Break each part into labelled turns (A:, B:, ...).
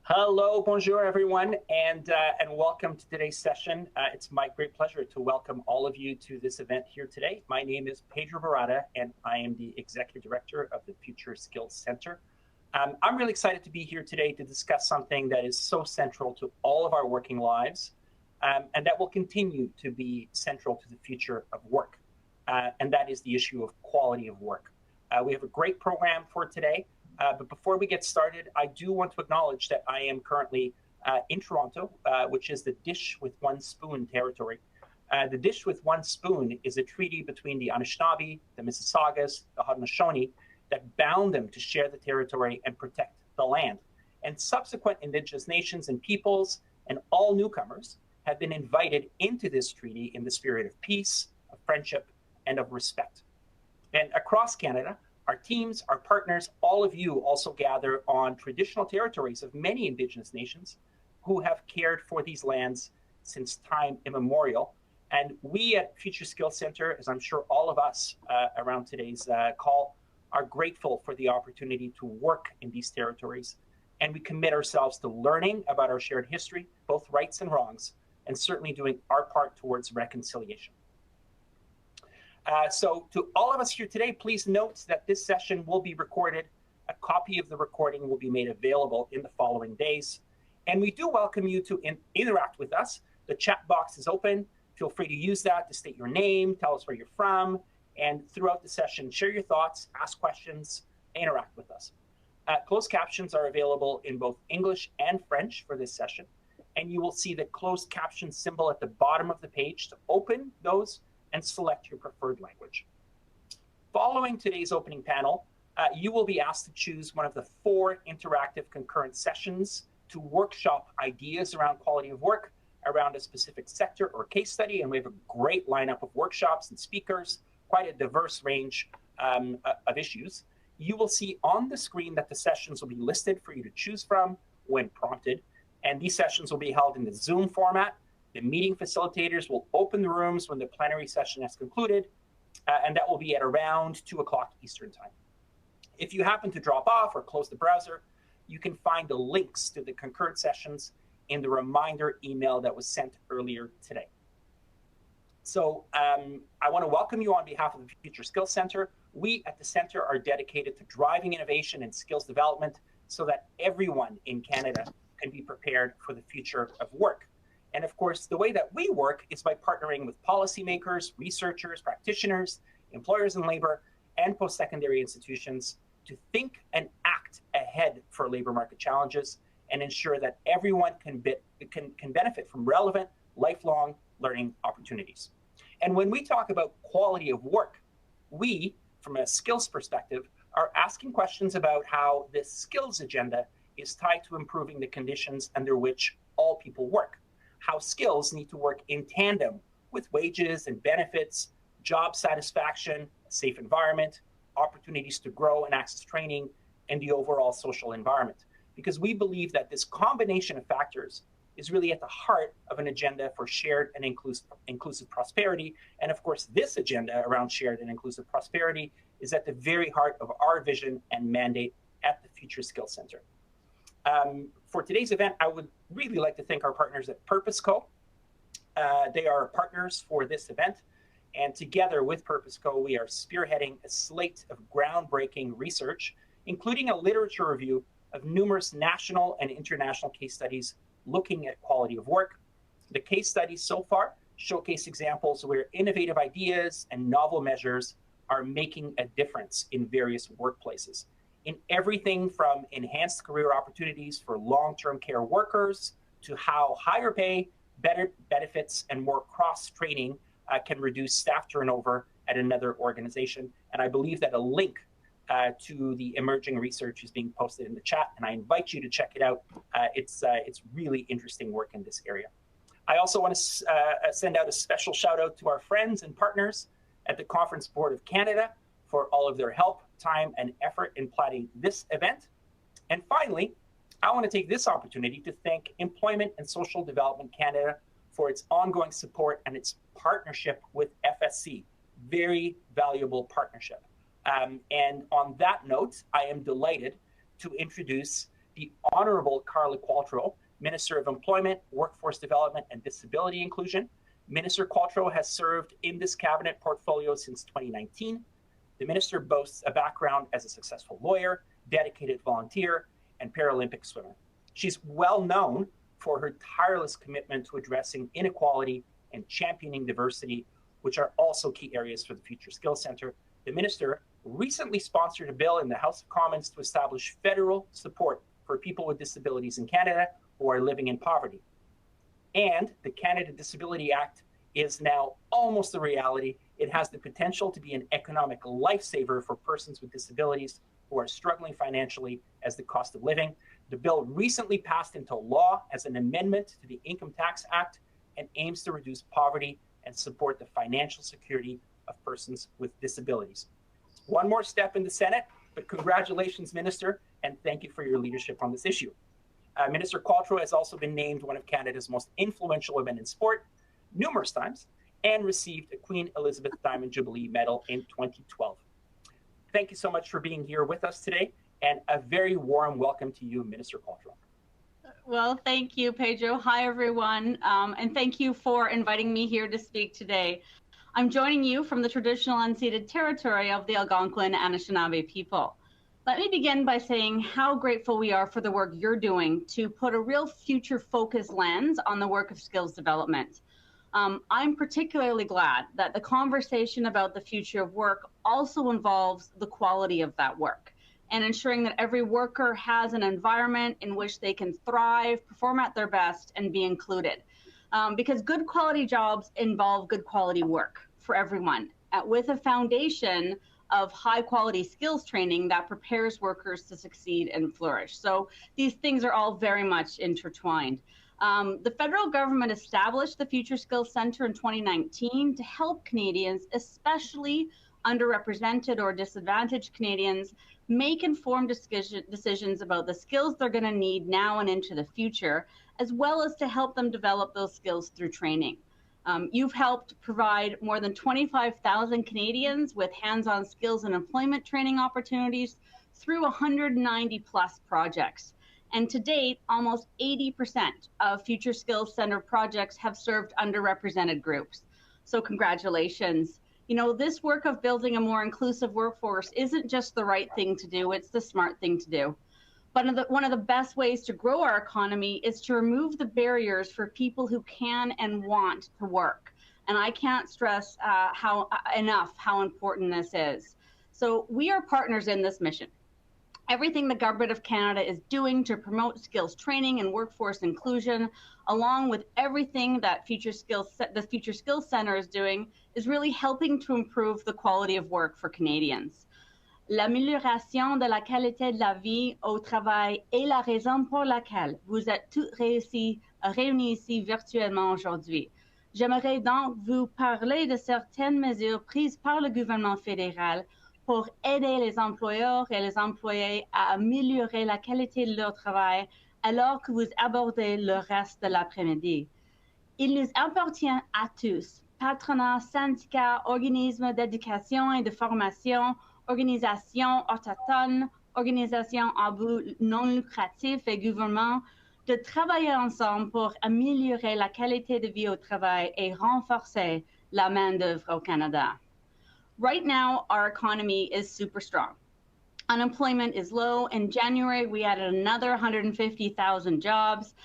A: Hello, bonjour, everyone, and welcome to today's session. It's my great pleasure to welcome all of you to this event here today. My name is Pedro Barada, and I am the Executive Director of the Future Skills Center. I'm really excited to be here today to discuss something that is so central to all of our working lives, and that will continue to be central to the future of work, and that is the issue of quality of work. We have a great program for today. But before we get started, I do want to acknowledge that I am currently in Toronto, which is the dish with one spoon territory. The dish with one spoon is a treaty between the Anishinaabe, the Mississaugas, the Haudenosaunee that bound them to share the territory and protect the land. And subsequent Indigenous nations and peoples and all newcomers have been invited into this treaty in the spirit of peace, of friendship, and of respect. And across Canada, our teams, our partners, all of you also gather on traditional territories of many Indigenous nations who have cared for these lands since time immemorial. And we at Future Skills Center, as I'm sure all of us around today's call, are grateful for the opportunity to work in these territories. And we commit ourselves to learning about our shared history, both rights and wrongs, and certainly doing our part towards reconciliation. So to all of us here today, please note that this session will be recorded. A copy of the recording will be made available in the following days. And we do welcome you to interact with us. The chat box is open. Feel free to use that to state your name, tell us where you're from, and throughout the session, share your thoughts, ask questions, interact with us. Closed captions are available in both English and French for this session. And you will see the closed caption symbol at the bottom of the page to open those and select your preferred language. Following today's opening panel, you will be asked to choose one of the 4 interactive concurrent sessions to workshop ideas around quality of work, around a specific sector or case study, and we have a great lineup of workshops and speakers, quite a diverse range of issues. You will see on the screen that the sessions will be listed for you to choose from when prompted, and these sessions will be held in the Zoom format. The meeting facilitators will open the rooms when the plenary session has concluded, and that will be at around 2 o'clock Eastern time. If you happen to drop off or close the browser, you can find the links to the concurrent sessions in the reminder email that was sent earlier today. So I want to welcome you on behalf of the Future Skills Center. We at the center are dedicated to driving innovation and skills development so that everyone in Canada can be prepared for the future of work. And of course, the way that we work is by partnering with policymakers, researchers, practitioners, employers in labor, and post-secondary institutions to think and act ahead for labor market challenges and ensure that everyone can benefit from relevant, lifelong learning opportunities. And when we talk about quality of work, we, from a skills perspective, are asking questions about how this skills agenda is tied to improving the conditions under which all people work. How skills need to work in tandem with wages and benefits, job satisfaction, a safe environment, opportunities to grow and access training, and the overall social environment. Because we believe that this combination of factors is really at the heart of an agenda for shared and inclusive prosperity. And of course, this agenda around shared and inclusive prosperity is at the very heart of our vision and mandate at the Future Skills Center. For today's event, I would really like to thank our partners at Purpose Co. They are partners for this event, and together with Purpose Co, we are spearheading a slate of groundbreaking research, including a literature review of numerous national and international case studies looking at quality of work. The case studies so far showcase examples where innovative ideas and novel measures are making a difference in various workplaces, in everything from enhanced career opportunities for long-term care workers to how higher pay, better benefits, and more cross-training can reduce staff turnover at another organization. And I believe that a link to the emerging research is being posted in the chat, and I invite you to check it out. It's really interesting work in this area. I also want to send out a special shout out to our friends and partners at the Conference Board of Canada for all of their help, time, and effort in planning this event. And finally, I want to take this opportunity to thank Employment and Social Development Canada for its ongoing support and its partnership with FSC. Very valuable partnership. And on that note, I am delighted to introduce the Honorable Carla Qualtrough, Minister of Employment, Workforce Development, and Disability Inclusion. Minister Qualtrough has served in this cabinet portfolio since 2019. The minister boasts a background as a successful lawyer, dedicated volunteer, and Paralympic swimmer. She's well known for her tireless commitment to addressing inequality and championing diversity, which are also key areas for the Future Skills Centre. The minister recently sponsored a bill in the House of Commons to establish federal support for people with disabilities in Canada who are living in poverty. And the Canada Disability Act is now almost a reality. It has the potential to be an economic lifesaver for persons with disabilities who are struggling financially as the cost of living. The bill recently passed into law as an amendment to the Income Tax Act and aims to reduce poverty and support the financial security of persons with disabilities. One more step in the Senate, but congratulations, Minister, and thank you for your leadership on this issue. Minister Qualtrough has also been named one of Canada's most influential women in sport numerous times and received a Queen Elizabeth Diamond Jubilee Medal in 2012. Thank you so much for being here with us today, and a very warm welcome to you, Minister Qualtrough.
B: Well, thank you, Pedro. Hi, everyone, and thank you for inviting me here to speak today. I'm joining you from the traditional unceded territory of the Algonquin and Anishinaabe people. Let me begin by saying how grateful we are for the work you're doing to put a real future-focused lens on the work of skills development. I'm particularly glad that the conversation about the future of work also involves the quality of that work and ensuring that every worker has an environment in which they can thrive, perform at their best, and be included. Because good quality jobs involve good quality work for everyone, with a foundation of high quality skills training that prepares workers to succeed and flourish. So these things are all very much intertwined. The federal government established the Future Skills Centre in 2019 to help Canadians, especially underrepresented or disadvantaged Canadians, make informed decisions about the skills they're going to need now and into the future, as well as to help them develop those skills through training. You've helped provide more than 25,000 Canadians with hands-on skills and employment training opportunities through 190 plus projects. And to date, almost 80% of Future Skills Centre projects have served underrepresented groups. So congratulations. You know, this work of building a more inclusive workforce isn't just the right thing to do, it's the smart thing to do. But one of the best ways to grow our economy is to remove the barriers for people who can and want to work. And I can't stress enough how important this is. So we are partners in this mission. Everything the Government of Canada is doing to promote skills training and workforce inclusion, along with everything that the Future Skills Centre is doing, is really helping to improve the quality of work for Canadians. L'amélioration de la qualité de la vie au travail est la raison pour laquelle vous êtes tous réunis ici virtuellement aujourd'hui. J'aimerais donc vous parler de certaines mesures prises par le gouvernement fédéral pour aider les employeurs et les employés à améliorer la qualité de leur travail alors que vous abordez le reste de l'après-midi. Il nous appartient à tous, patronats, syndicats, organismes d'éducation et de formation, organisations autochtones, organisations à but non lucratif et gouvernements, de travailler ensemble pour améliorer la qualité de vie au travail et renforcer la main-d'œuvre au Canada. Right now, our economy is super strong. Unemployment is low. In January, we added another 150,000 jobs.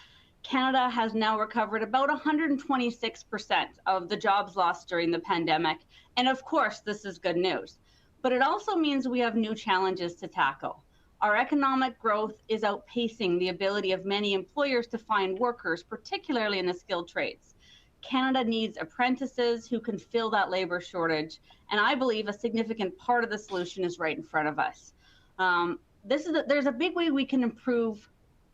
B: Canada has now recovered about 126% of the jobs lost during the pandemic. And of course, this is good news. But it also means we have new challenges to tackle. Our economic growth is outpacing the ability of many employers to find workers, particularly in the skilled trades. Canada needs apprentices who can fill that labor shortage. And I believe a significant part of the solution is right in front of us. There's a big way we can improve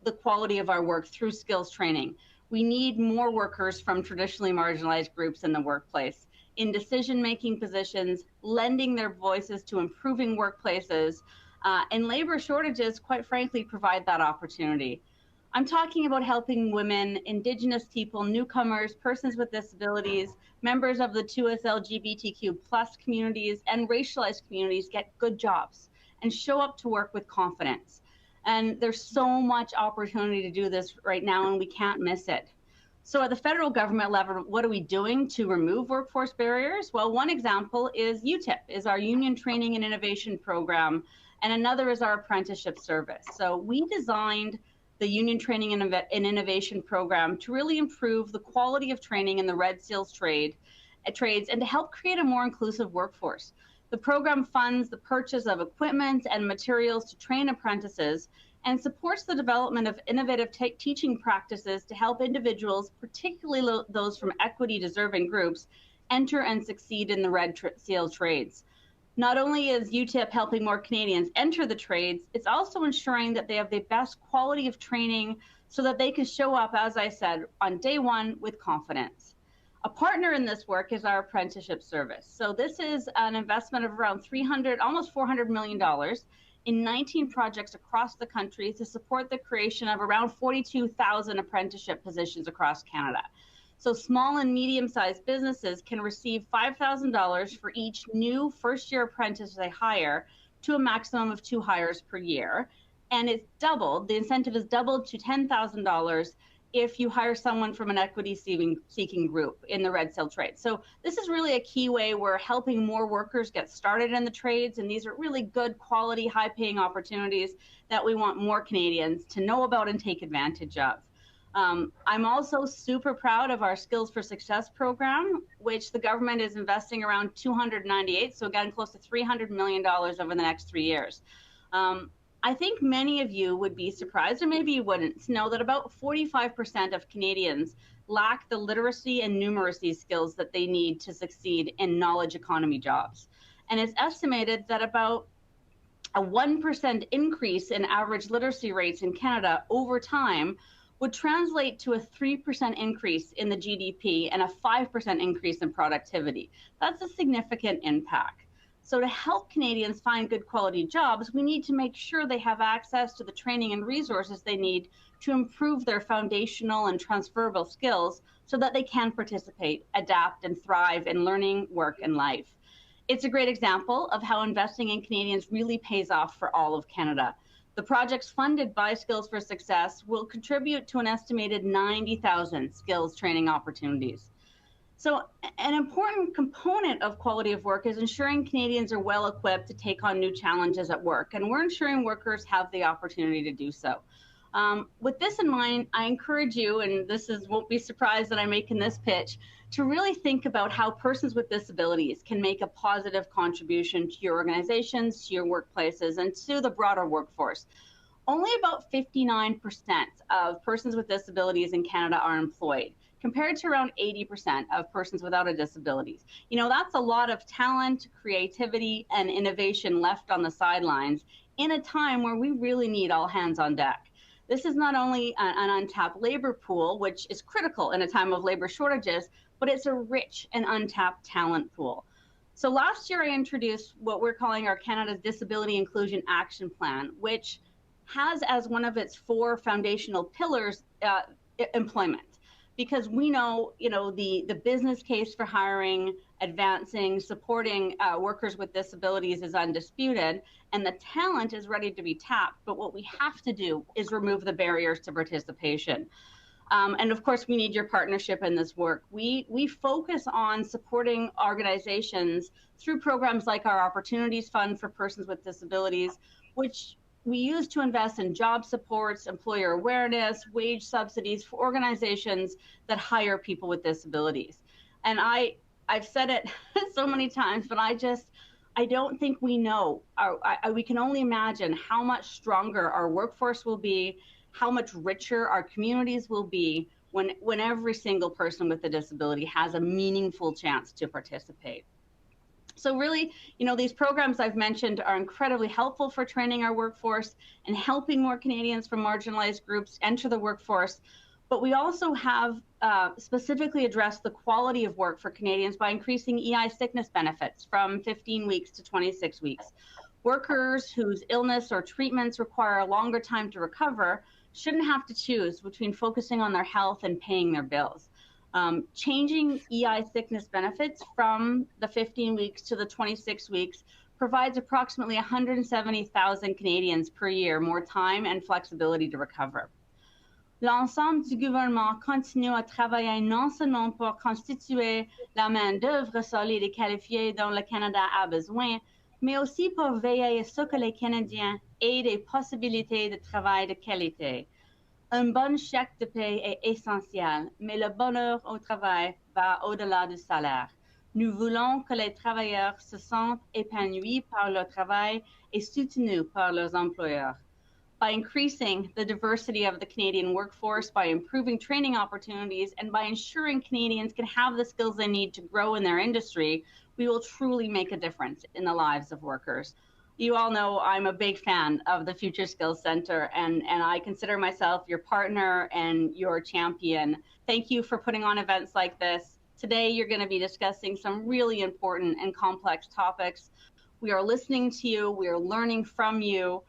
B: the quality of our work through skills training. We need more workers from traditionally marginalized groups in the workplace, in decision-making positions, lending their voices to improving workplaces, and labor shortages, quite frankly, provide that opportunity. I'm talking about helping women, Indigenous people, newcomers, persons with disabilities, members of the 2S LGBTQ+ communities, and racialized communities get good jobs and show up to work with confidence. And there's so much opportunity to do this right now, and we can't miss it. So at the federal government level, what are we doing to remove workforce barriers? Well, one example is UTIP, is our Union Training and Innovation Program, and another is our apprenticeship service. So we designed the Union Training and Innovation Program to really improve the quality of training in the red seals trades and to help create a more inclusive workforce. The program funds the purchase of equipment and materials to train apprentices and supports the development of innovative teaching practices to help individuals, particularly those from equity-deserving groups, enter and succeed in the red seal trades. Not only is UTIP helping more Canadians enter the trades, it's also ensuring that they have the best quality of training so that they can show up, as I said, on day one with confidence. A partner in this work is our apprenticeship service. So this is an investment of around almost $400 million in 19 projects across the country to support the creation of around 42,000 apprenticeship positions across Canada. So small and medium-sized businesses can receive $5,000 for each new first-year apprentice they hire, to a maximum of 2 hires per year. And it's doubled, the incentive is doubled to $10,000 if you hire someone from an equity-seeking group in the red seal trade. So this is really a key way we're helping more workers get started in the trades, and these are really good quality, high-paying opportunities that we want more Canadians to know about and take advantage of. I'm also super proud of our Skills for Success program, which the government is investing around $298, so again, close to $300 million over the next 3 years. I think many of you would be surprised, or maybe you wouldn't, to know that about 45% of Canadians lack the literacy and numeracy skills that they need to succeed in knowledge economy jobs. And it's estimated that about a 1% increase in average literacy rates in Canada over time would translate to a 3% increase in the GDP and a 5% increase in productivity. That's a significant impact. So to help Canadians find good quality jobs, we need to make sure they have access to the training and resources they need to improve their foundational and transferable skills so that they can participate, adapt, and thrive in learning, work, and life. It's a great example of how investing in Canadians really pays off for all of Canada. The projects funded by Skills for Success will contribute to an estimated 90,000 skills training opportunities. So an important component of quality of work is ensuring Canadians are well equipped to take on new challenges at work, and we're ensuring workers have the opportunity to do so. With this in mind, I encourage you, and won't be surprised that I'm making this pitch, to really think about how persons with disabilities can make a positive contribution to your organizations, to your workplaces, and to the broader workforce. Only about 59% of persons with disabilities in Canada are employed, compared to around 80% of persons without a disability. You know, that's a lot of talent, creativity, and innovation left on the sidelines in a time where we really need all hands on deck. This is not only an untapped labor pool, which is critical in a time of labor shortages, but it's a rich and untapped talent pool. So last year I introduced what we're calling our Canada's Disability Inclusion Action Plan, which has as one of its 4 foundational pillars employment. Because we know, the business case for hiring, advancing, supporting workers with disabilities is undisputed, and the talent is ready to be tapped. But what we have to do is remove the barriers to participation. And of course, we need your partnership in this work. We focus on supporting organizations through programs like our Opportunities Fund for Persons with Disabilities, which we use to invest in job supports, employer awareness, wage subsidies for organizations that hire people with disabilities. And I've said it so many times, but I don't think we know. We can only imagine how much stronger our workforce will be, how much richer our communities will be when every single person with a disability has a meaningful chance to participate. So really, these programs I've mentioned are incredibly helpful for training our workforce and helping more Canadians from marginalized groups enter the workforce. But we also have specifically addressed the quality of work for Canadians by increasing EI sickness benefits from 15 weeks to 26 weeks. Workers whose illness or treatments require a longer time to recover shouldn't have to choose between focusing on their health and paying their bills. Changing EI sickness benefits from the 15 weeks to the 26 weeks provides approximately 170,000 Canadians per year more time and flexibility to recover. L'ensemble du gouvernement continue à travailler non seulement pour constituer la main-d'œuvre solide et qualifiée dont le Canada a besoin, mais aussi pour veiller à ce que les Canadiens aient des possibilités de travail de qualité. Un bon chèque de paie est essentiel, mais le bonheur au travail va au-delà du salaire. Nous voulons que les travailleurs se sentent épanouis par leur travail et soutenus par leurs employeurs. By increasing the diversity of the Canadian workforce, by improving training opportunities, and by ensuring Canadians can have the skills they need to grow in their industry, we will truly make a difference in the lives of workers. You all know I'm a big fan of the Future Skills Center, and I consider myself your partner and your champion. Thank you for putting on events like this. Today, you're going to be discussing some really important and complex topics. We are listening to you. We are learning from you.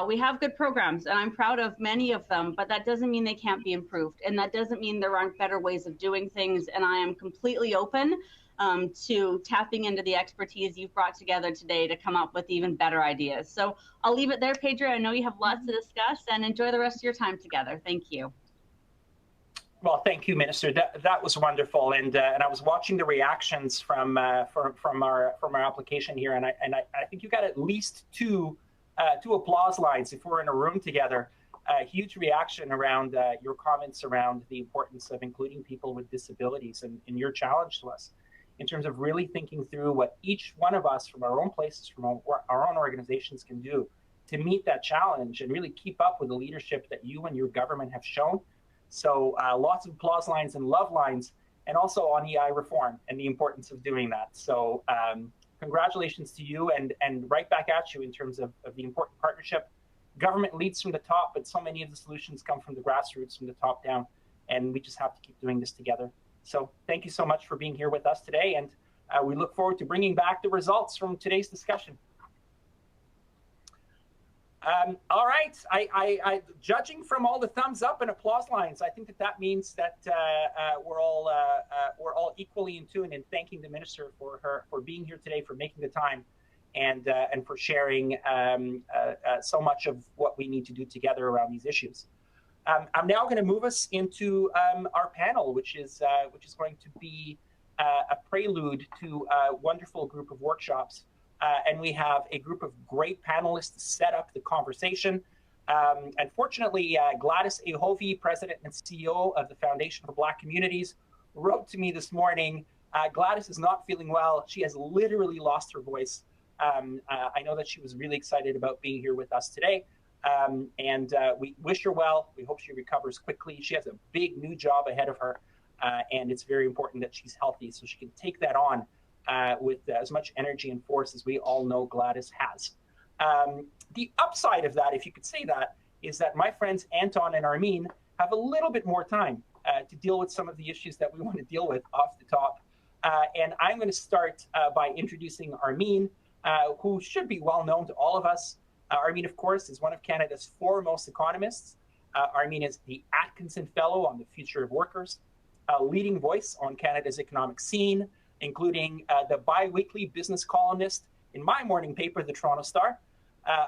B: We have good programs, and I'm proud of many of them, but that doesn't mean they can't be improved. And that doesn't mean there aren't better ways of doing things. And I am completely open to tapping into the expertise you've brought together today to come up with even better ideas. So I'll leave it there, Pedro. I know you have lots to discuss, and enjoy the rest of your time together. Thank you.
A: Well, thank you, Minister. That was wonderful, and I was watching the reactions from our application here, and I think you got at least two applause lines if we're in a room together. A huge reaction around your comments around the importance of including people with disabilities and your challenge to us in terms of really thinking through what each one of us from our own places, from our own organizations can do to meet that challenge and really keep up with the leadership that you and your government have shown. So lots of applause lines and love lines, and also on EI reform and the importance of doing that. So congratulations to you, and right back at you in terms of the important partnership. Government leads from the top, but so many of the solutions come from the grassroots, from the top down, and we just have to keep doing this together. So thank you so much for being here with us today, and we look forward to bringing back the results from today's discussion. All right, I judging from all the thumbs up and applause lines, I think that means that we're all equally in tune in thanking the minister for being here today, for making the time, and for sharing so much of what we need to do together around these issues. I'm now going to move us into our panel, which is going to be a prelude to a wonderful group of workshops. And we have a group of great panelists to set up the conversation. Unfortunately, Gladys Ehovey, President and CEO of the Foundation for Black Communities, wrote to me this morning. Gladys is not feeling well. She has literally lost her voice. I know that she was really excited about being here with us today. And we wish her well. We hope she recovers quickly. She has a big new job ahead of her. And it's very important that she's healthy so she can take that on with as much energy and force as we all know Gladys has. The upside of that, if you could say that, is that my friends Anton and Armin have a little bit more time to deal with some of the issues that we want to deal with off the top. And I'm going to start by introducing Armin, who should be well known to all of us. Armin, of course, is one of Canada's foremost economists. Armin is the Atkinson Fellow on the Future of Workers, a leading voice on Canada's economic scene, including the bi-weekly business columnist in my morning paper, the Toronto Star.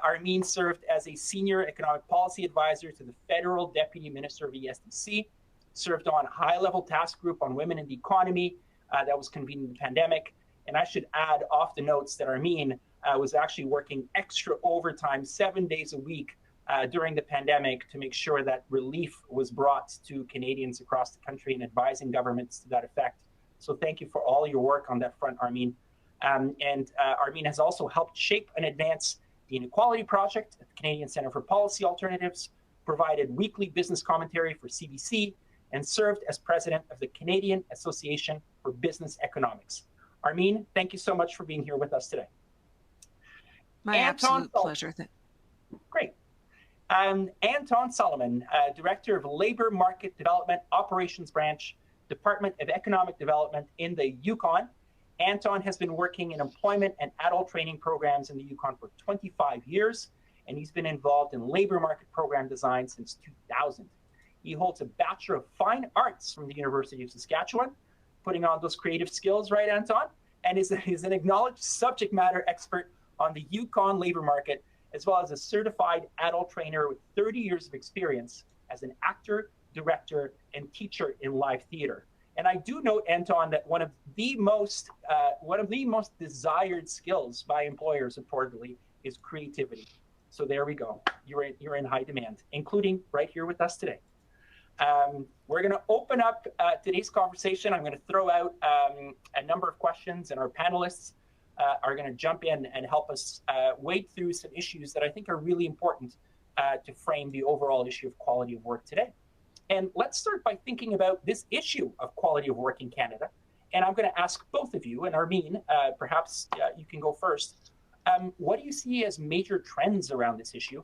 A: Armin served as a senior economic policy advisor to the federal deputy minister of ESDC, served on a high-level task group on women in the economy that was convened in the pandemic. And I should add off the notes that Armin was actually working extra overtime 7 days a week during the pandemic to make sure that relief was brought to Canadians across the country and advising governments to that effect. So thank you for all your work on that front, Armin. And Armin has also helped shape and advance the Inequality Project at the Canadian Centre for Policy Alternatives, provided weekly business commentary for CBC, and served as president of the Canadian Association for Business Economics. Armin, thank you so much for being here with us today.
C: My absolute pleasure.
A: Great. Anton Solomon, Director of Labor Market Development Operations Branch, Department of Economic Development in the Yukon. Anton has been working in employment and adult training programs in the Yukon for 25 years, and he's been involved in labor market program design since 2000. He holds a Bachelor of Fine Arts from the University of Saskatchewan, putting on those creative skills, right, Anton? And is an acknowledged subject matter expert on the Yukon labor market, as well as a certified adult trainer with 30 years of experience as an actor, director, and teacher in live theater. And I do note, Anton, that one of the most desired skills by employers, reportedly, is creativity. So there we go. You're in high demand, including right here with us today. We're going to open up today's conversation. I'm going to throw out a number of questions, and our panelists are going to jump in and help us wade through some issues that I think are really important to frame the overall issue of quality of work today. And let's start by thinking about this issue of quality of work in Canada. And I'm going to ask both of you, and Armin, perhaps you can go first. What do you see as major trends around this issue?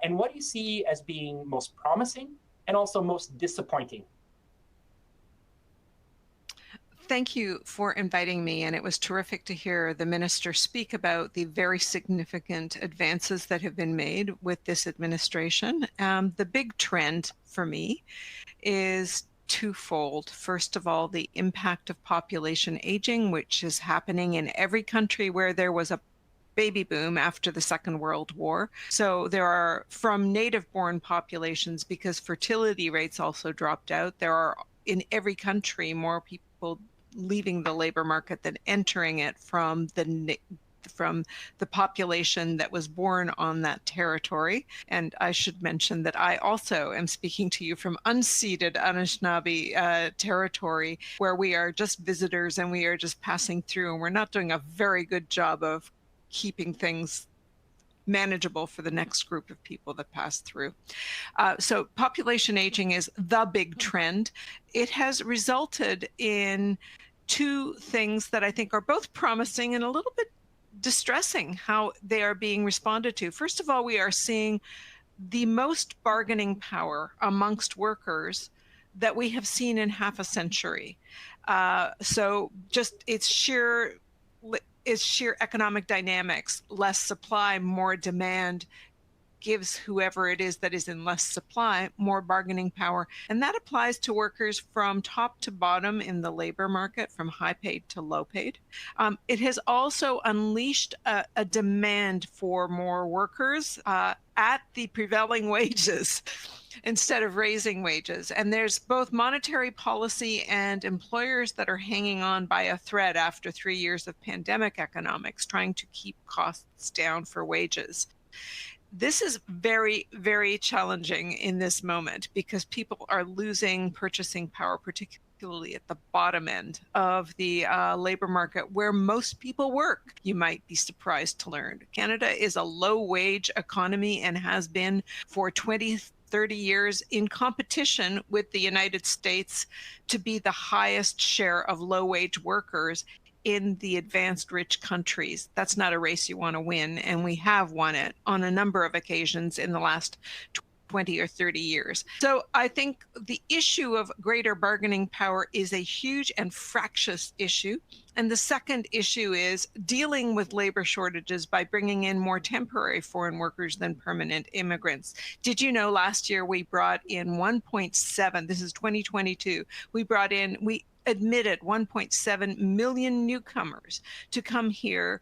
A: And what do you see as being most promising and also most disappointing?
C: Thank you for inviting me, and it was terrific to hear the minister speak about the very significant advances that have been made with this administration. The big trend for me is twofold. First of all, the impact of population aging, which is happening in every country where there was a baby boom after the Second World War. So there are, from native-born populations, because fertility rates also dropped out, there are in every country more people leaving the labor market than entering it from the population that was born on that territory. And I should mention that I also am speaking to you from unceded Anishinaabe territory, where we are just visitors and we are just passing through, and we're not doing a very good job of keeping things manageable for the next group of people that pass through. So population aging is the big trend. It has resulted in two things that I think are both promising and a little bit distressing how they are being responded to. First of all, we are seeing the most bargaining power amongst workers that we have seen in half a century. So just it's sheer economic dynamics. Less supply, more demand gives whoever it is that is in less supply more bargaining power. And that applies to workers from top to bottom in the labor market, from high paid to low paid. It has also unleashed a demand for more workers at the prevailing wages instead of raising wages. And there's both monetary policy and employers that are hanging on by a thread after 3 years of pandemic economics, trying to keep costs down for wages. This is very, very challenging in this moment because people are losing purchasing power, particularly at the bottom end of the labor market where most people work. You might be surprised to learn Canada is a low-wage economy and has been for 20-30 years, in competition with the United States to be the highest share of low-wage workers in the advanced rich countries. That's not a race you want to win, and we have won it on a number of occasions in the last 20 or 30 years. So I think the issue of greater bargaining power is a huge and fractious issue. And the second issue is dealing with labor shortages by bringing in more temporary foreign workers than permanent immigrants. Did you know last year we brought in 1.7, this is 2022, we admitted 1.7 million newcomers to come here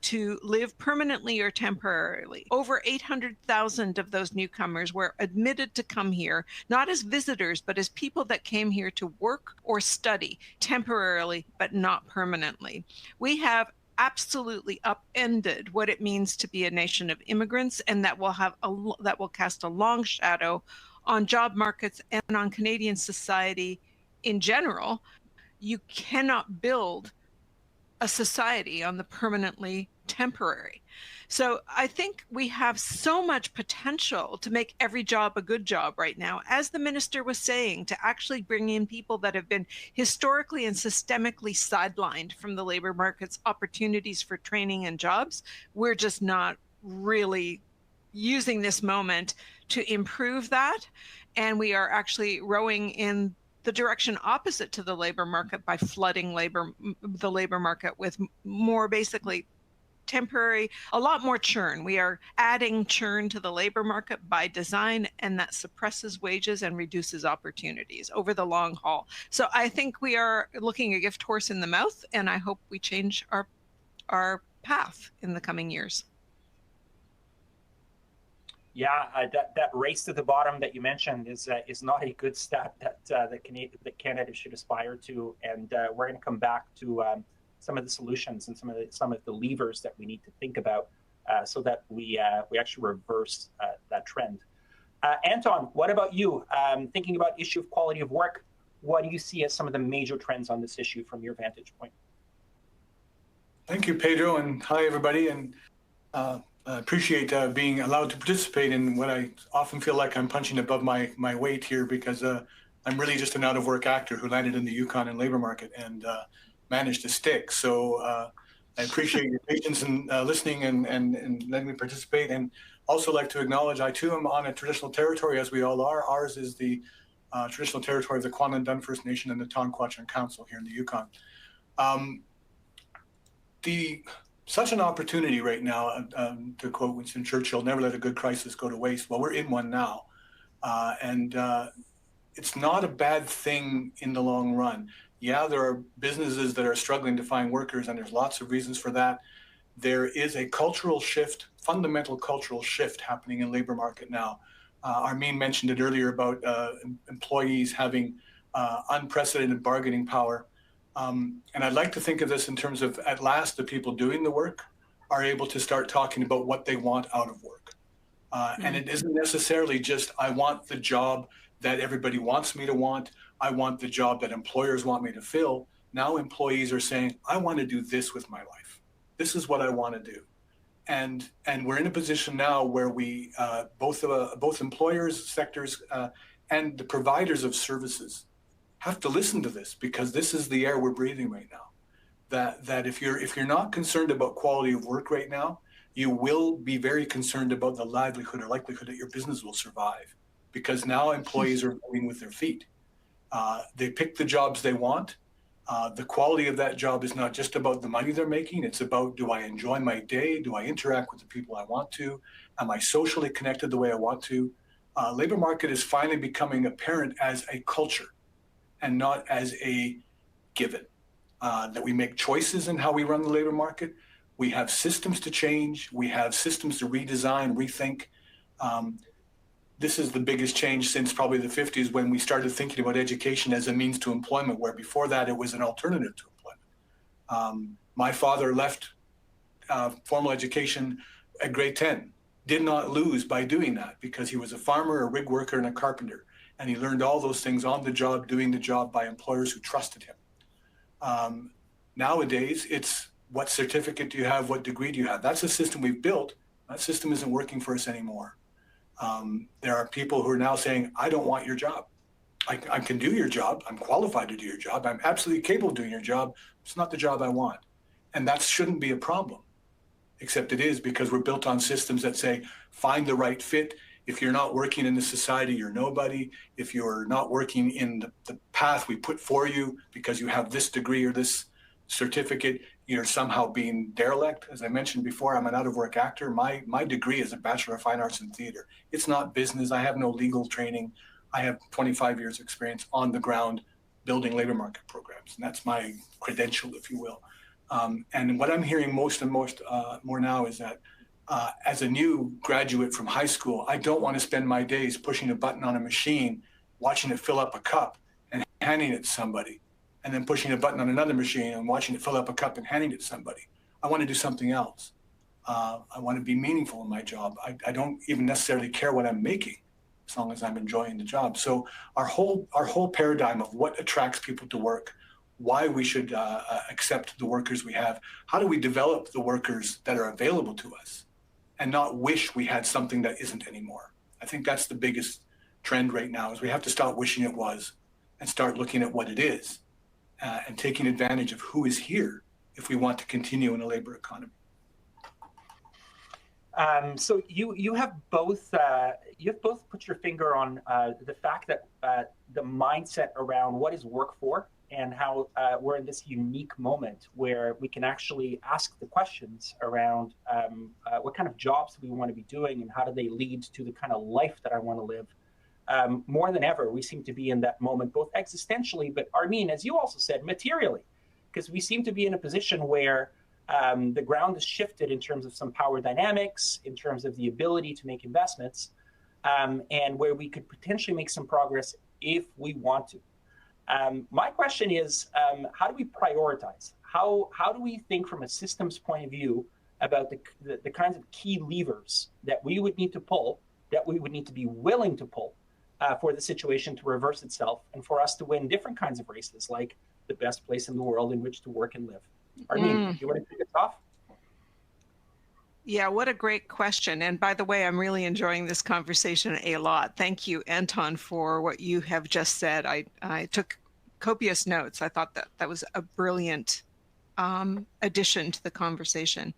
C: to live permanently or temporarily. Over 800,000 of those newcomers were admitted to come here, not as visitors, but as people that came here to work or study temporarily, but not permanently. We have absolutely upended what it means to be a nation of immigrants, and that will cast a long shadow on job markets and on Canadian society in general. You cannot build a society on the permanently temporary. So I think we have so much potential to make every job a good job right now, as the minister was saying, to actually bring in people that have been historically and systemically sidelined from the labor market's opportunities for training and jobs. We're just not really using this moment to improve that. And we are actually rowing in the direction opposite to the labor market by flooding the labor market with more basically temporary, a lot more churn. We are adding churn to the labor market by design, and that suppresses wages and reduces opportunities over the long haul. So I think we are looking a gift horse in the mouth, and I hope we change our path in the coming years.
A: Yeah, that race to the bottom that you mentioned is not a good step that Canada should aspire to. And we're going to come back to some of the solutions and some of the levers that we need to think about so that we actually reverse that trend. Anton, what about you? Thinking about issue of quality of work, what do you see as some of the major trends on this issue from your vantage point?
D: Thank you, Pedro, and hi everybody. And I appreciate being allowed to participate in what I often feel like I'm punching above my weight here, because I'm really just an out-of-work actor who landed in the Yukon and labor market and managed to stick. So I appreciate your patience and listening and letting me participate. And also like to acknowledge I too am on a traditional territory, as we all are. Ours is the traditional territory of the Kwanlin First Nation and the Tonquachan Council here in the Yukon. Such an opportunity right now, to quote Winston Churchill, never let a good crisis go to waste. Well, we're in one now. And it's not a bad thing in the long run. Yeah, there are businesses that are struggling to find workers, and there's lots of reasons for that. There is a cultural shift, fundamental cultural shift happening in labor market now. Armin mentioned it earlier about employees having unprecedented bargaining power. And I'd like to think of this in terms of, at last, the people doing the work are able to start talking about what they want out of work. And it isn't necessarily just, I want the job that everybody wants me to want. I want the job that employers want me to fill. Now employees are saying, I want to do this with my life. This is what I want to do. And we're in a position now where we, both employers, sectors, and the providers of services have to listen to this, because this is the air we're breathing right now. That if you're not concerned about quality of work right now, you will be very concerned about the livelihood or likelihood that your business will survive, because now employees are voting with their feet. They pick the jobs they want. The quality of that job is not just about the money they're making. It's about, do I enjoy my day? Do I interact with the people I want to? Am I socially connected the way I want to? Labor market is finally becoming apparent as a culture and not as a given. That we make choices in how we run the labor market. We have systems to change. We have systems to redesign, rethink. This is the biggest change since probably the 50s, when we started thinking about education as a means to employment, where before that it was an alternative to employment. My father left formal education at grade 10, did not lose by doing that, because he was a farmer, a rig worker, and a carpenter. And he learned all those things on the job, doing the job by employers who trusted him. Nowadays, it's what certificate do you have? What degree do you have? That's a system we've built. That system isn't working for us anymore. There are people who are now saying, I don't want your job. I can do your job. I'm qualified to do your job. I'm absolutely capable of doing your job. It's not the job I want. And that shouldn't be a problem, except it is, because we're built on systems that say, find the right fit. If you're not working in the society, you're nobody. If you're not working in the path we put for you because you have this degree or this certificate, you're somehow being derelict. As I mentioned before, I'm an out-of-work actor. My degree is a Bachelor of Fine Arts in Theater. It's not business. I have no legal training. I have 25 years experience on the ground building labor market programs. And that's my credential, if you will. And what I'm hearing more now is that as a new graduate from high school, I don't want to spend my days pushing a button on a machine, watching it fill up a cup and handing it to somebody, and then pushing a button on another machine and watching it fill up a cup and handing it to somebody. I want to do something else. I want to be meaningful in my job. I don't even necessarily care what I'm making, as long as I'm enjoying the job. So our whole paradigm of what attracts people to work, why we should accept the workers we have, how do we develop the workers that are available to us, and not wish we had something that isn't anymore. I think that's the biggest trend right now, is we have to stop wishing it was and start looking at what it is, and taking advantage of who is here if we want to continue in a labor economy.
A: So you have both put your finger on the fact that the mindset around what is work for, and how we're in this unique moment where we can actually ask the questions around what kind of jobs do we want to be doing, and how do they lead to the kind of life that I want to live. More than ever, we seem to be in that moment, both existentially, but Armin, as you also said, materially, because we seem to be in a position where The ground has shifted in terms of some power dynamics, in terms of the ability to make investments, and where we could potentially make some progress if we want to. My question is, how do we prioritize? How do we think from a systems point of view about the kinds of key levers that we would need to pull, that we would need to be willing to pull for the situation to reverse itself and for us to win different kinds of races, like the best place in the world in which to work and live? Arlene, do you want to kick us off?
C: Yeah, what a great question. And by the way, I'm really enjoying this conversation a lot. Thank you, Anton, for what you have just said. I took copious notes. I thought that was a brilliant addition to the conversation.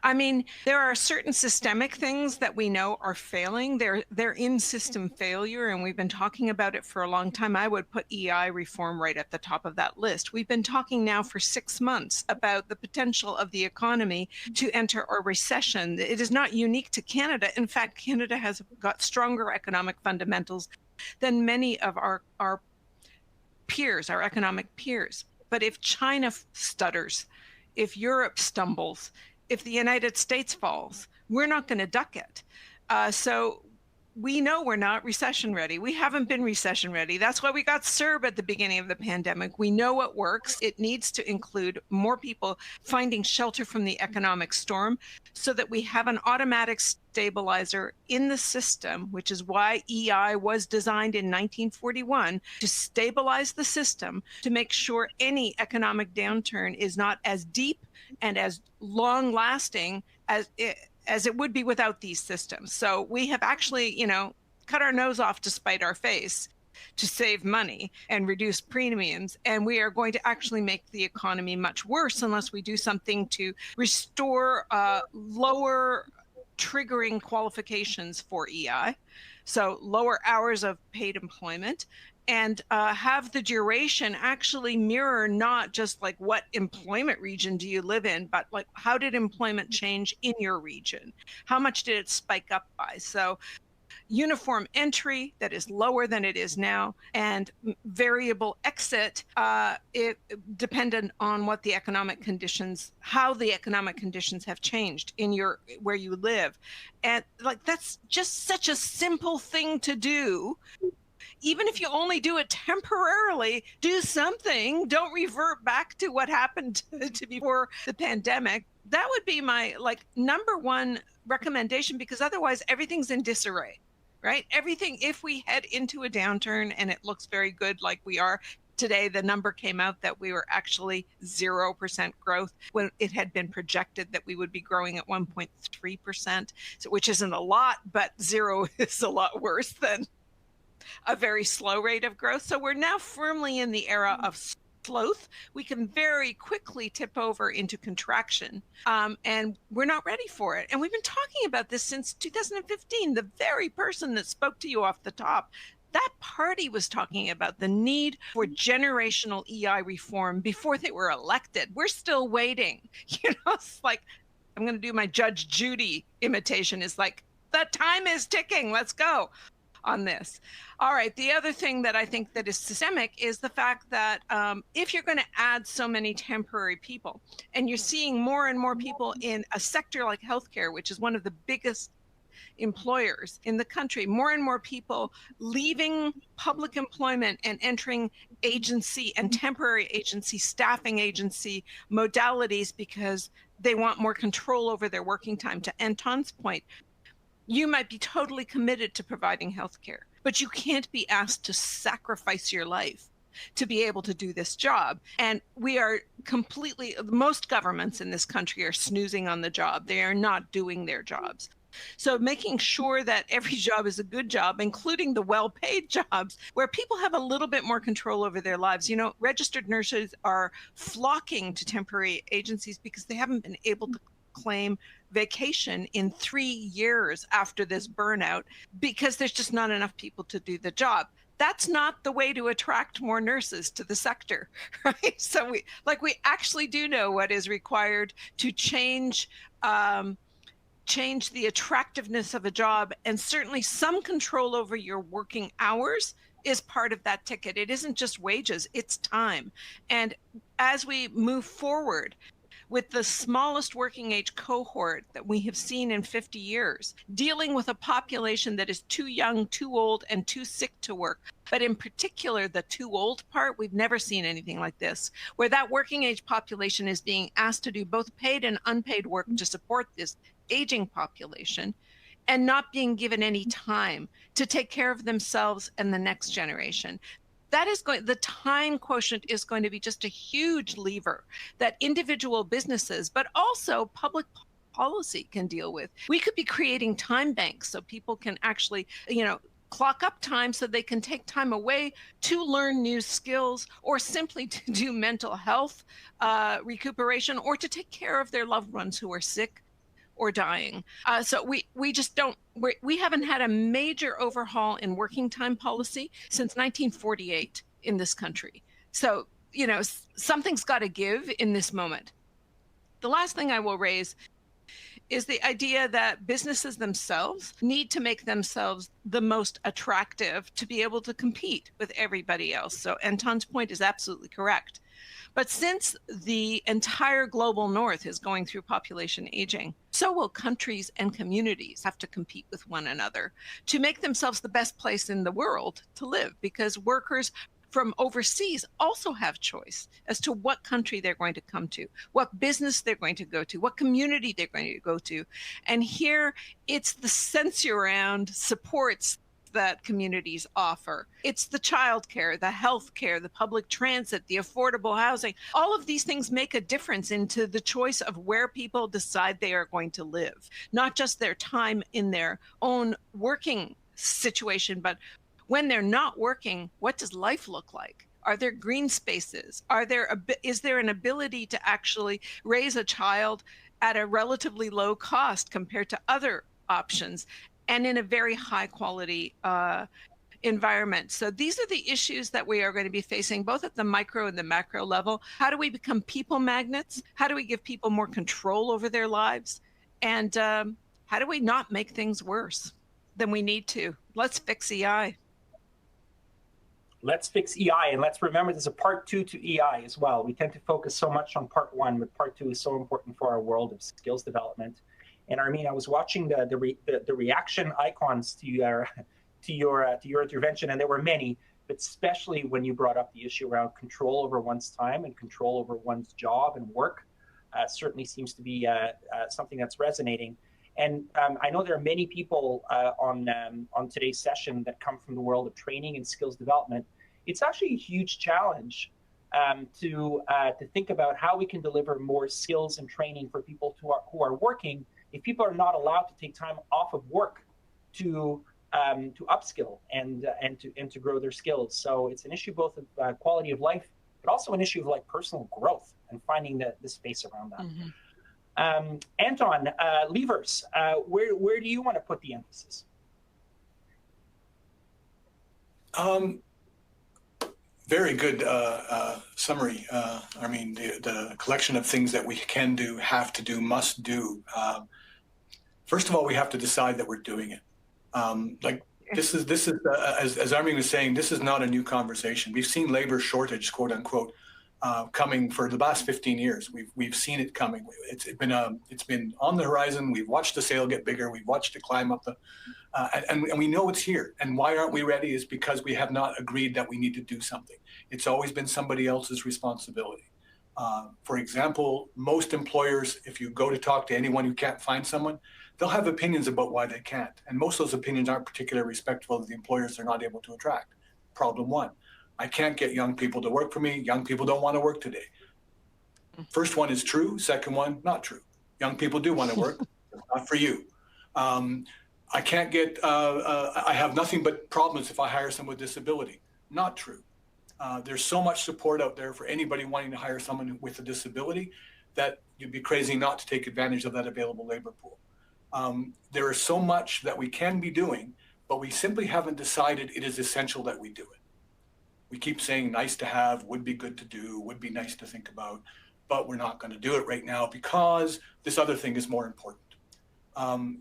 C: I mean, there are certain systemic things that we know are failing. They're in system failure, and we've been talking about it for a long time. I would put EI reform right at the top of that list. We've been talking now for 6 months about the potential of the economy to enter a recession. It is not unique to Canada. In fact, Canada has got stronger economic fundamentals than many of our peers, our economic peers. But if China stutters, if Europe stumbles, if the United States falls, we're not going to duck it. So we know we're not recession ready. We haven't been recession ready. That's why we got CERB at the beginning of the pandemic. We know what works. It needs to include more people finding shelter from the economic storm so that we have an automatic stabilizer in the system, which is why EI was designed in 1941 to stabilize the system, to make sure any economic downturn is not as deep and as long lasting as it would be without these systems. So we have actually, cut our nose off to spite our face to save money and reduce premiums. And we are going to actually make the economy much worse unless we do something to restore lower triggering qualifications for EI. So lower hours of paid employment, and have the duration actually mirror not just like what employment region do you live in, but like how did employment change in your region? How much did it spike up by? So uniform entry that is lower than it is now, and variable exit dependent on what the economic conditions, how the economic conditions have changed in where you live. And like, that's just such a simple thing to do. Even if you only do it temporarily, do something. Don't revert back to what happened to before the pandemic. That would be my number one recommendation, because otherwise everything's in disarray, right? Everything, if we head into a downturn and it looks very good like we are today, the number came out that we were actually 0% growth when it had been projected that we would be growing at 1.3%, which isn't a lot, but zero is a lot worse than a very slow rate of growth. So we're now firmly in the era of sloth. We can very quickly tip over into contraction, and we're not ready for it. And we've been talking about this since 2015. The very person that spoke to you off the top, that party was talking about the need for generational EI reform before they were elected. We're still waiting. It's like, I'm going to do my Judge Judy imitation. Is like, the time is ticking. Let's go on this. All right. The other thing that I think that is systemic is the fact that if you're going to add so many temporary people, and you're seeing more and more people in a sector like healthcare, which is one of the biggest employers in the country, more and more people leaving public employment and entering agency and temporary agency, staffing agency modalities because they want more control over their working time. To Anton's point, you might be totally committed to providing healthcare, but you can't be asked to sacrifice your life to be able to do this job. And we are most governments in this country are snoozing on the job. They are not doing their jobs. So making sure that every job is a good job, including the well-paid jobs where people have a little bit more control over their lives. Registered nurses are flocking to temporary agencies because they haven't been able to claim vacation in 3 years after this burnout because there's just not enough people to do the job. That's not the way to attract more nurses to the sector, right? So we actually do know what is required to change the attractiveness of a job, and certainly some control over your working hours is part of that ticket. It isn't just wages, it's time. And as we move forward, with the smallest working age cohort that we have seen in 50 years, dealing with a population that is too young, too old, and too sick to work. But in particular, the too old part, we've never seen anything like this, where that working age population is being asked to do both paid and unpaid work to support this aging population, and not being given any time to take care of themselves and the next generation. That is going, the time quotient is going to be just a huge lever that individual businesses, but also public policy can deal with. We could be creating time banks so people can actually, clock up time so they can take time away to learn new skills, or simply to do mental health recuperation, or to take care of their loved ones who are sick or dying. So we haven't had a major overhaul in working time policy since 1948 in this country. So, something's got to give in this moment. The last thing I will raise is the idea that businesses themselves need to make themselves the most attractive to be able to compete with everybody else. So Anton's point is absolutely correct. But since the entire global north is going through population aging, so will countries and communities have to compete with one another to make themselves the best place in the world to live, because workers from overseas also have choice as to what country they're going to come to, what business they're going to go to, what community they're going to go to. And here it's the sense around supports that communities offer. It's the childcare, the healthcare, the public transit, the affordable housing. All of these things make a difference into the choice of where people decide they are going to live, not just their time in their own working situation, but when they're not working, what does life look like? Are there green spaces? Is there an ability to actually raise a child at a relatively low cost compared to other options, and in a very high quality environment? So these are the issues that we are going to be facing, both at the micro and the macro level. How do we become people magnets? How do we give people more control over their lives? And how do we not make things worse than we need to? Let's fix EI.
A: Let's fix EI, and let's remember there's a part 2 to EI as well. We tend to focus so much on part 1, but part 2 is so important for our world of skills development. And Armin, I was watching the reaction icons to your intervention, and there were many, but especially when you brought up the issue around control over one's time and control over one's job and work, certainly seems to be something that's resonating. And I know there are many people on today's session that come from the world of training and skills development. It's actually a huge challenge to think about how we can deliver more skills and training for people who are working, if people are not allowed to take time off of work to upskill and to grow their skills. So it's an issue both of quality of life, but also an issue of like personal growth and finding the space around that. Mm-hmm. Anton, levers, where do you want to put the emphasis?
D: Very good summary. I mean, the collection of things that we can do, have to do, must do. First of all, we have to decide that we're doing it. This is as Armin was saying, this is not a new conversation. We've seen labor shortage, quote unquote, coming for the last 15 years. We've seen it coming. It's been on the horizon. We've watched the sail get bigger. We've watched it climb up and we know it's here. And why aren't we ready? Is because we have not agreed that we need to do something. It's always been somebody else's responsibility. For example, most employers, if you go to talk to anyone who can't find someone, they'll have opinions about why they can't. And most of those opinions aren't particularly respectful of the employers they're not able to attract. Problem one. I can't get young people to work for me. Young people don't want to work today. First one is true. Second one, not true. Young people do want to work. Not for you. I can't get, I have nothing but problems if I hire someone with disability. Not true. There's so much support out there for anybody wanting to hire someone with a disability that you'd be crazy not to take advantage of that available labor pool. There is so much that we can be doing, but we simply haven't decided it is essential that we do it. We keep saying nice to have, would be good to do, would be nice to think about, but we're not going to do it right now because this other thing is more important.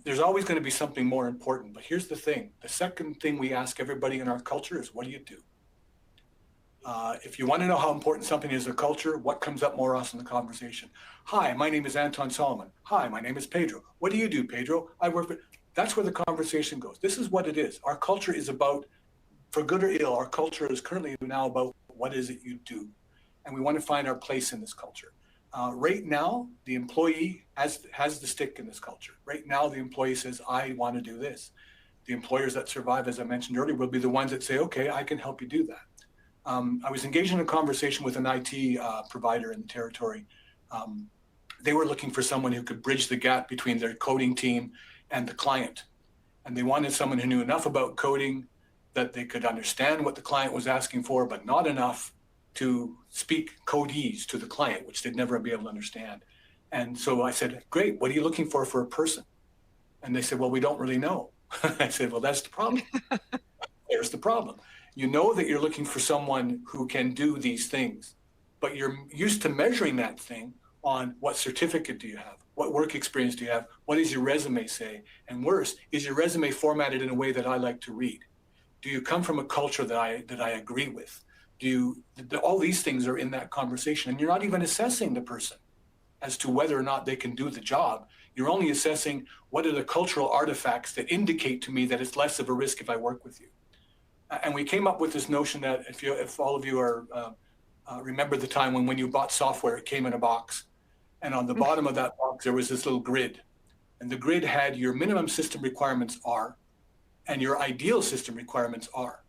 D: There's always going to be something more important, but here's the thing. The second thing we ask everybody in our culture is, what do you do? If you want to know how important something is, a culture, what comes up more often in the conversation? Hi, my name is Anton Solomon. Hi, my name is Pedro. What do you do, Pedro? I work for... That's where the conversation goes. This is what it is. Our culture is about, for good or ill, our culture is currently now about what is it you do. And we want to find our place in this culture. Right now, the employee has the stick in this culture. Right now, the employee says, I want to do this. The employers that survive, as I mentioned earlier, will be the ones that say, okay, I can help you do that. I was engaged in a conversation with an IT provider in the territory. They were looking for someone who could bridge the gap between their coding team and the client. And they wanted someone who knew enough about coding that they could understand what the client was asking for, but not enough to speak codese to the client, which they'd never be able to understand. And so I said, great, what are you looking for a person? And they said, well, we don't really know. I said, well, that's the problem. There's the problem. You know that you're looking for someone who can do these things, but you're used to measuring that thing on what certificate do you have? What work experience do you have? What does your resume say? And worse, is your resume formatted in a way that I like to read? Do you come from a culture that I agree with? All these things are in that conversation, and you're not even assessing the person as to whether or not they can do the job. You're only assessing what are the cultural artifacts that indicate to me that it's less of a risk if I work with you. And we came up with this notion that if all of you are remember the time when you bought software, it came in a box, and on the bottom of that box there was this little grid, and the grid had your minimum system requirements are, and your ideal system requirements are.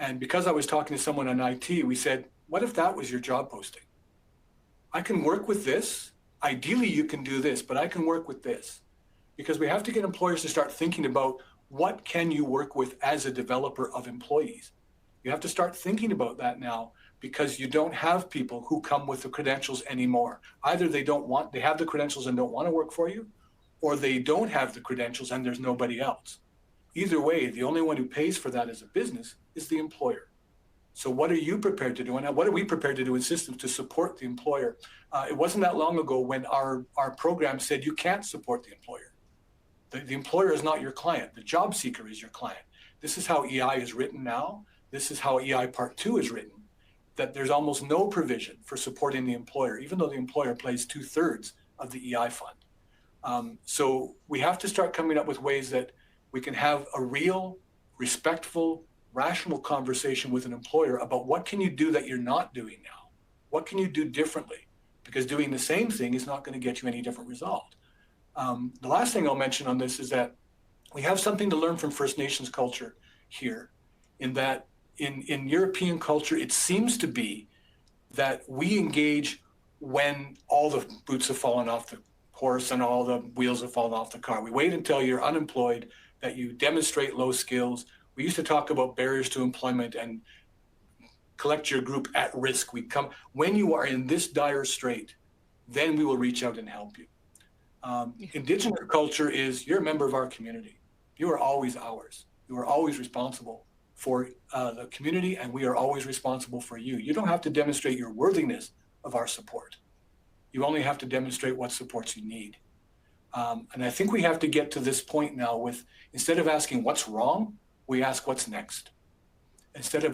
D: And because I was talking to someone on IT, we said, what if that was your job posting? I can work with this. Ideally, you can do this, but I can work with this. Because we have to get employers to start thinking about what can you work with as a developer of employees. You have to start thinking about that now, because you don't have people who come with the credentials anymore. Either they have the credentials and don't want to work for you, or they don't have the credentials and there's nobody else. Either way, the only one who pays for that as a business is the employer. So what are you prepared to do? And what are we prepared to do in systems to support the employer? It wasn't that long ago when our program said you can't support the employer. The employer is not your client. The job seeker is your client. This is how EI is written now. This is how EI Part 2 is written, that there's almost no provision for supporting the employer, even though the employer pays 2/3 of the EI fund. So we have to start coming up with ways that we can have a real, respectful, rational conversation with an employer about what can you do that you're not doing now? What can you do differently? Because doing the same thing is not going to get you any different result. The last thing I'll mention on this is that we have something to learn from First Nations culture here, in that in European culture, it seems to be that we engage when all the boots have fallen off the horse and all the wheels have fallen off the car. We wait until you're unemployed, that you demonstrate low skills. We used to talk about barriers to employment and collect your group at risk. When you are in this dire strait, then we will reach out and help you. Indigenous culture is, you're a member of our community. You are always ours. You are always responsible for the community, and we are always responsible for you. You don't have to demonstrate your worthiness of our support. You only have to demonstrate what supports you need. And I think we have to get to this point now with, instead of asking what's wrong, we ask what's next. Instead of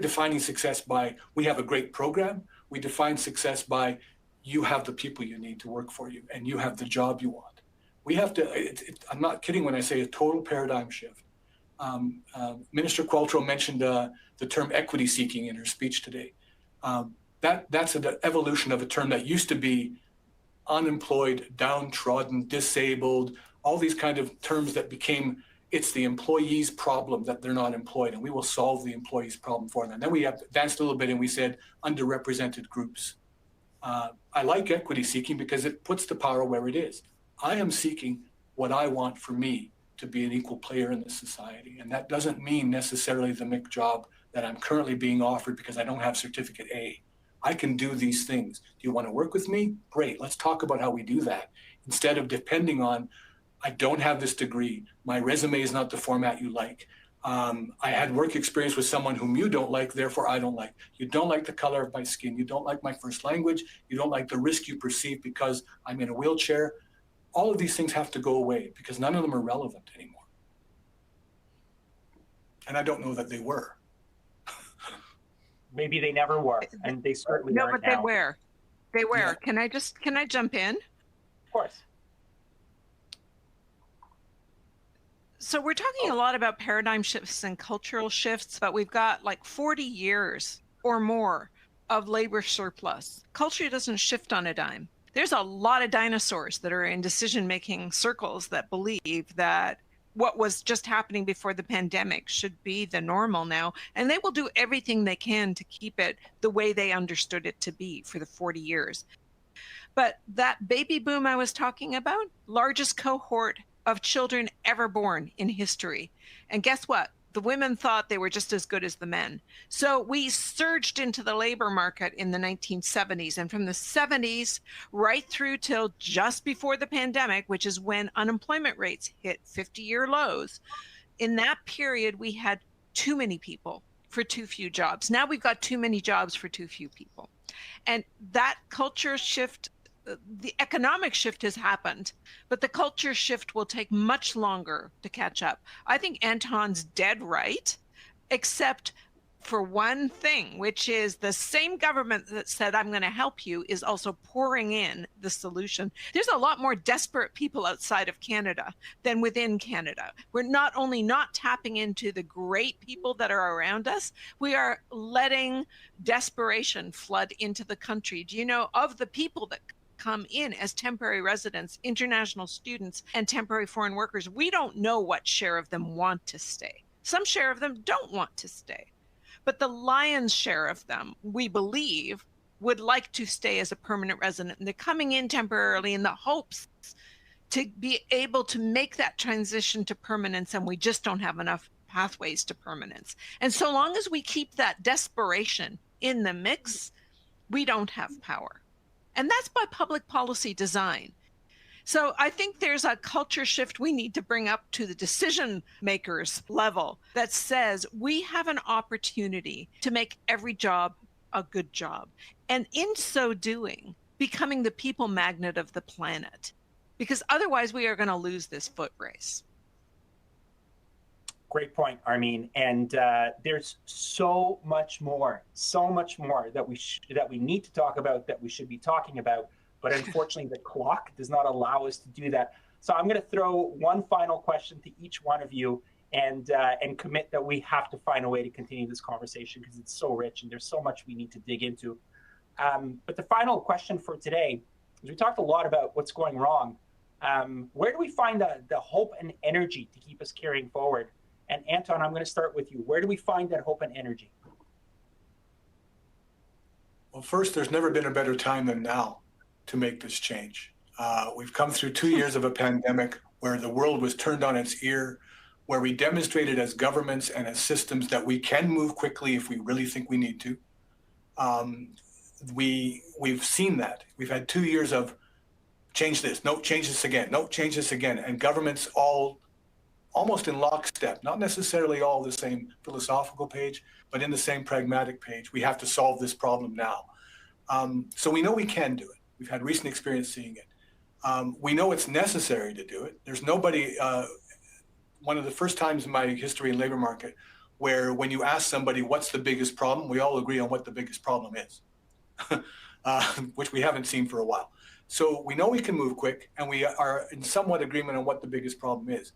D: defining success by, we have a great program, we define success by, you have the people you need to work for you and you have the job you want. We have to, I'm not kidding when I say a total paradigm shift. Minister Qualtrough mentioned the term equity seeking in her speech today. That's an evolution of a term that used to be unemployed, downtrodden, disabled, all these kind of terms that became, it's the employee's problem that they're not employed, and we will solve the employee's problem for them. And then we advanced a little bit and we said underrepresented groups. I like equity seeking because it puts the power where it is. I am seeking what I want for me to be an equal player in this society. And that doesn't mean necessarily the MIC job that I'm currently being offered because I don't have certificate A. I can do these things. Do you want to work with me? Great. Let's talk about how we do that. Instead of depending on, I don't have this degree. My resume is not the format you like. I had work experience with someone whom you don't like, therefore I don't like. You don't like the color of my skin. You don't like my first language. You don't like the risk you perceive because I'm in a wheelchair. All of these things have to go away because none of them are relevant anymore. And I don't know that they were.
A: Maybe they never were, and they certainly
C: No,
A: aren't
C: but they
A: now.
C: were. They were.
D: Yeah.
C: Can I jump in?
A: Of course.
C: So we're talking a lot about paradigm shifts and cultural shifts, but we've got like 40 years or more of labor surplus. Culture doesn't shift on a dime. There's a lot of dinosaurs that are in decision-making circles that believe that what was just happening before the pandemic should be the normal now, and they will do everything they can to keep it the way they understood it to be for the 40 years. But that baby boom I was talking about, largest cohort of children ever born in history. And guess what? The women thought they were just as good as the men. So we surged into the labor market in the 1970s. And from the 70s right through till just before the pandemic, which is when unemployment rates hit 50-year lows, in that period, we had too many people for too few jobs. Now we've got too many jobs for too few people. And that culture shift, the economic shift has happened, but the culture shift will take much longer to catch up. I think Anton's dead right, except for one thing, which is the same government that said, I'm going to help you, is also pouring in the solution. There's a lot more desperate people outside of Canada than within Canada. We're not only not tapping into the great people that are around us, we are letting desperation flood into the country. Do you know, of the people that come in as temporary residents, international students, and temporary foreign workers, we don't know what share of them want to stay. Some share of them don't want to stay. But the lion's share of them, we believe, would like to stay as a permanent resident. And they're coming in temporarily in the hopes to be able to make that transition to permanence, and we just don't have enough pathways to permanence. And so long as we keep that desperation in the mix, we don't have power. And that's by public policy design. So I think there's a culture shift we need to bring up to the decision makers level that says we have an opportunity to make every job a good job. And in so doing, becoming the people magnet of the planet, because otherwise we are going to lose this foot race.
A: Great point, Armin. And there's so much more that we need to talk about, that we should be talking about. But unfortunately, the clock does not allow us to do that. So I'm going to throw one final question to each one of you, and commit that we have to find a way to continue this conversation because it's so rich and there's so much we need to dig into. But the final question for today is, we talked a lot about what's going wrong. Where do we find the hope and energy to keep us carrying forward? And Anton, I'm going to start with you. Where do we find that hope and energy?
D: Well, first, there's never been a better time than now to make this change. We've come through 2 years of a pandemic where the world was turned on its ear, where we demonstrated as governments and as systems that we can move quickly if we really think we need to. We've seen that. We've had 2 years of change this, no, change this again, no, change this again, and governments all almost in lockstep, not necessarily all the same philosophical page, but in the same pragmatic page. We have to solve this problem now. So we know we can do it. We've had recent experience seeing it. We know it's necessary to do it. There's nobody, one of the first times in my history in labor market where when you ask somebody what's the biggest problem, we all agree on what the biggest problem is, which we haven't seen for a while. So we know we can move quick, and we are in somewhat agreement on what the biggest problem is.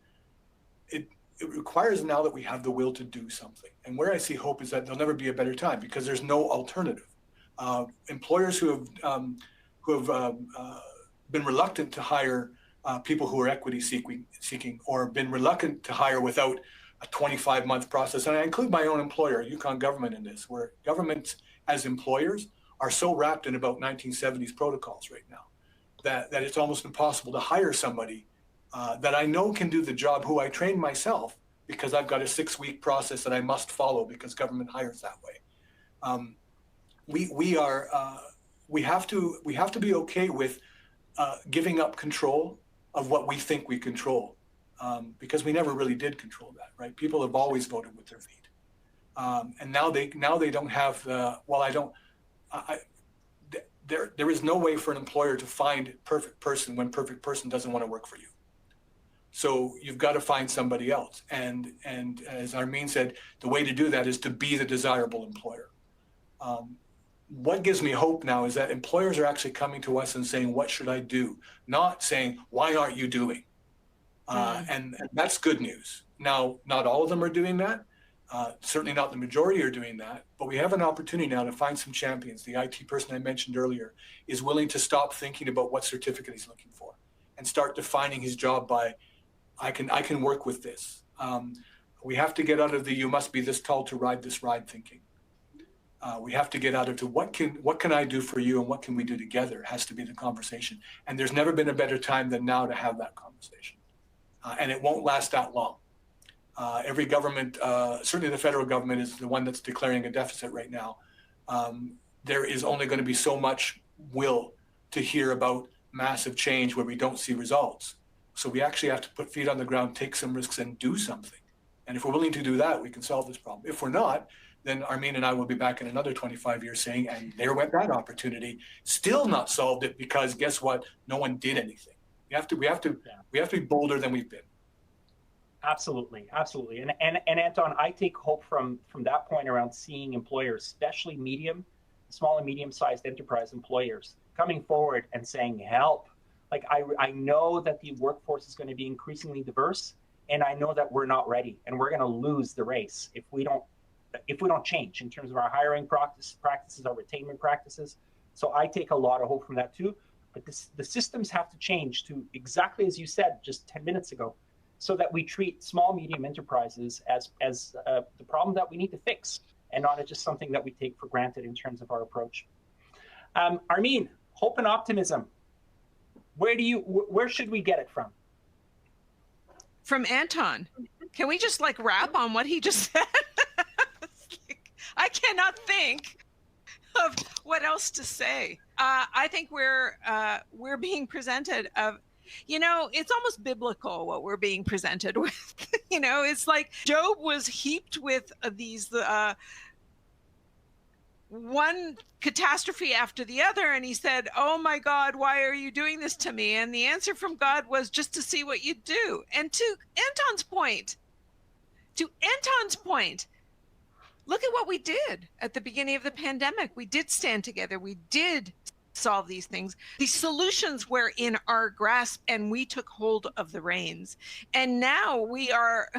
D: It requires now that we have the will to do something. And where I see hope is that there'll never be a better time because there's no alternative. Employers who have been reluctant to hire people who are equity seeking or been reluctant to hire without a 25-month process. And I include my own employer, Yukon government, in this, where governments as employers are so wrapped in about 1970s protocols right now that it's almost impossible to hire somebody that I know can do the job, who I trained myself, because I've got a 6-week process that I must follow because government hires that way. We have to be okay with giving up control of what we think we control, because we never really did control that, right? People have always voted with their feet, and now they don't have the. Well, there is no way for an employer to find perfect person when perfect person doesn't want to work for you. So you've got to find somebody else. And as Armin said, the way to do that is to be the desirable employer. What gives me hope now is that employers are actually coming to us and saying, what should I do? Not saying, why aren't you doing? And that's good news. Now, not all of them are doing that. Certainly not the majority are doing that, but we have an opportunity now to find some champions. The IT person I mentioned earlier is willing to stop thinking about what certificate he's looking for and start defining his job by, I can work with this. We have to get out of the you must be this tall to ride this ride thinking. We have to get out of to what can I do for you and what can we do together has to be the conversation. And there's never been a better time than now to have that conversation. And it won't last that long. Every government, certainly the federal government is the one that's declaring a deficit right now. There is only going to be so much will to hear about massive change where we don't see results. So we actually have to put feet on the ground, take some risks and do something. And if we're willing to do that, we can solve this problem. If we're not, then Armin and I will be back in another 25 years saying, and there went that opportunity, still not solved it because guess what? No one did anything. We have to be bolder than we've been.
A: Absolutely. And Anton, I take hope from that point around seeing employers, especially small and medium-sized enterprise employers, coming forward and saying, help. Like I know that the workforce is going to be increasingly diverse, and I know that we're not ready, and we're going to lose the race if we don't change in terms of our hiring practices, our retainment practices. So I take a lot of hope from that too. But the systems have to change to exactly as you said just 10 minutes ago, so that we treat small, medium enterprises as the problem that we need to fix, and not as just something that we take for granted in terms of our approach. Armin, hope and optimism. Where should we get it from?
C: From Anton. Can we just rap on what he just said? I cannot think of what else to say. I think we're being presented of, it's almost biblical what we're being presented with. It's like Job was heaped with these one catastrophe after the other, and he said, oh my God, why are you doing this to me? And the answer from God was just to see what you do. And to Anton's point, look at what we did at the beginning of the pandemic. We did stand together. We did solve these things. These solutions were in our grasp, and we took hold of the reins. And now we are,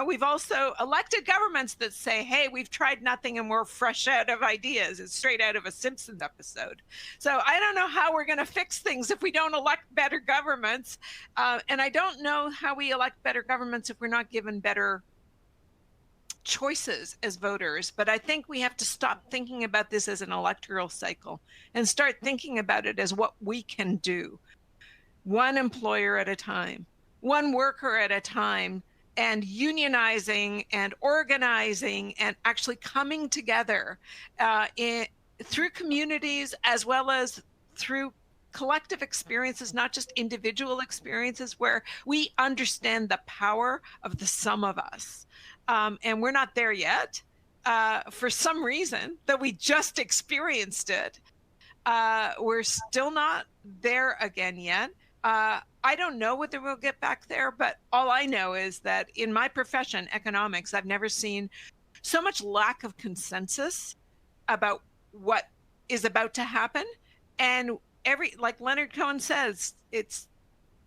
C: we've also elected governments that say, hey, we've tried nothing and we're fresh out of ideas. It's straight out of a Simpsons episode. So I don't know how we're going to fix things if we don't elect better governments. And I don't know how we elect better governments if we're not given better choices as voters. But I think we have to stop thinking about this as an electoral cycle and start thinking about it as what we can do, one employer at a time, one worker at a time, and unionizing and organizing and actually coming together through communities as well as through collective experiences, not just individual experiences, where we understand the power of the sum of us. And we're not there yet for some reason that we just experienced it. We're still not there again yet. I don't know whether we'll get back there, but all I know is that in my profession, economics, I've never seen so much lack of consensus about what is about to happen. And like Leonard Cohen says, it's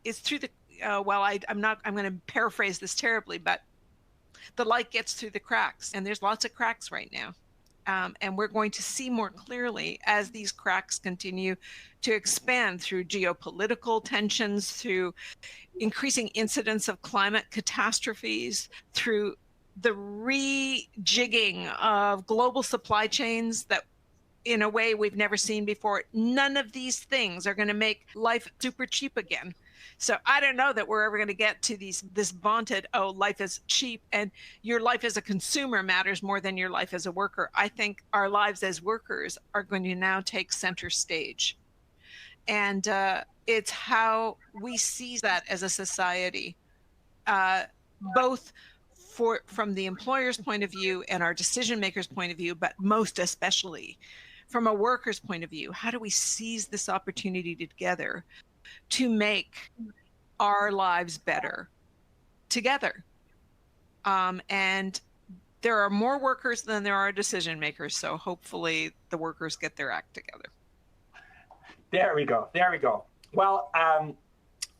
C: through the, I'm going to paraphrase this terribly, but the light gets through the cracks, and there's lots of cracks right now. And we're going to see more clearly as these cracks continue to expand through geopolitical tensions, through increasing incidents of climate catastrophes, through the rejigging of global supply chains that in a way we've never seen before. None of these things are going to make life super cheap again. So I don't know that we're ever going to get to this vaunted, oh, life is cheap and your life as a consumer matters more than your life as a worker. I think our lives as workers are going to now take center stage. And it's how we see that as a society, both from the employer's point of view and our decision makers' point of view, but most especially from a worker's point of view. How do we seize this opportunity together to make our lives better together? And there are more workers than there are decision makers. So hopefully the workers get their act together.
A: There we go. There we go. Well,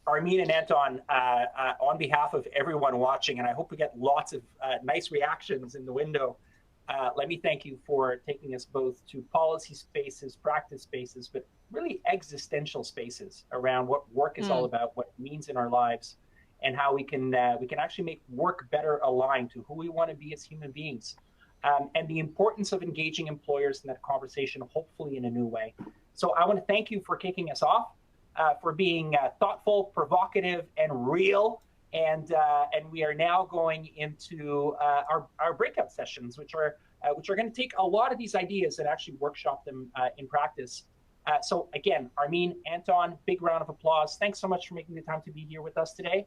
A: Armin and Anton, on behalf of everyone watching, and I hope we get lots of nice reactions in the window, let me thank you for taking us both to policy spaces, practice spaces, but really existential spaces around what work is all about, what it means in our lives, and how we can actually make work better aligned to who we want to be as human beings, and the importance of engaging employers in that conversation, hopefully in a new way. So I want to thank you for kicking us off, for being thoughtful, provocative, and real. And we are now going into our breakout sessions, which are going to take a lot of these ideas and actually workshop them in practice. So again, Armin, Anton, big round of applause. Thanks so much for making the time to be here with us today.